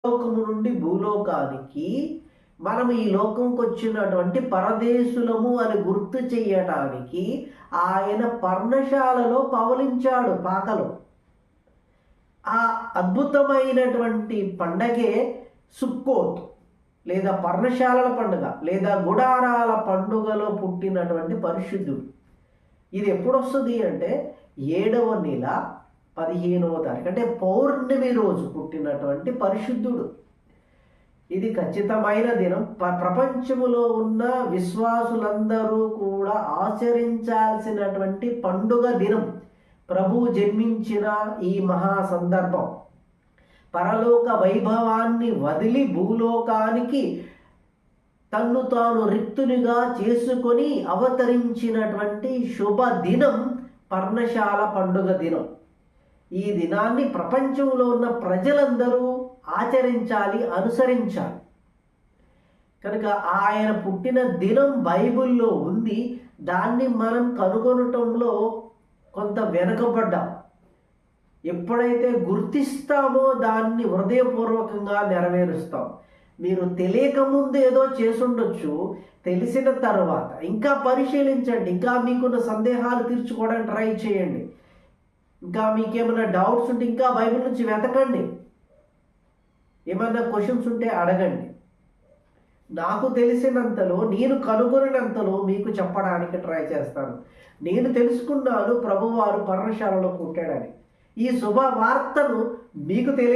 లోకము నుండి భూలోకానికి మనం ఈ లోకంకి వచ్చినటువంటి పరదేశులము అని గుర్తు చేయటానికి ఆయన పర్ణశాలలో పవలించాడు పాకలో. ఆ అద్భుతమైనటువంటి పండగే సుక్కోత్ లేదా పర్ణశాలల పండుగ లేదా గుడారాల పండుగలో పుట్టినటువంటి పరిశుద్ధుడు. ఇది ఎప్పుడు వస్తుంది అంటే 7వ నెల 15వ తారీఖు అంటే పౌర్ణమి రోజు పుట్టినటువంటి పరిశుద్ధుడు. ఇది ఖచ్చితమైన దినం. ప్రపంచములో ఉన్న విశ్వాసులందరూ కూడా ఆచరించాల్సినటువంటి పండుగ దినం. ప్రభువు జన్మించిన ఈ మహా సందర్భం. పరలోక వైభవాన్ని వదిలి భూలోకానికి తన్ను తాను రిక్తునిగా చేసుకొని అవతరించినటువంటి శుభ దినం పర్ణశాల పండుగ దినం. ఈ దినాన్ని ప్రపంచంలో ఉన్న ప్రజలందరూ ఆచరించాలి, అనుసరించాలి. కనుక ఆయన పుట్టిన దినం బైబిల్లో ఉంది. దాన్ని మనం కనుగొనటంలో కొంత వెనకబడ్డాం. ఎప్పుడైతే గుర్తిస్తామో దాన్ని హృదయపూర్వకంగా నెరవేరుస్తాం. మీరు తెలియకముందు ఏదో చేసుండొచ్చు, తెలిసిన తర్వాత ఇంకా పరిశీలించండి, ఇంకా మీకున్న సందేహాలు తీర్చుకోవడానికి ట్రై చేయండి, ఇంకా మీకేమైనా డౌట్స్ ఉంటే ఇంకా బైబిల్ నుంచి వెతకండి, ఏమైనా క్వశ్చన్స్ ఉంటే అడగండి. నాకు తెలిసినంతలో, నేను కనుగొనినంతలో మీకు చెప్పడానికి ట్రై చేస్తాను. నేను తెలుసుకున్నాను ప్రభువారు పర్ణశాలలో పుట్టాడని. ఈ శుభ వార్తను మీకు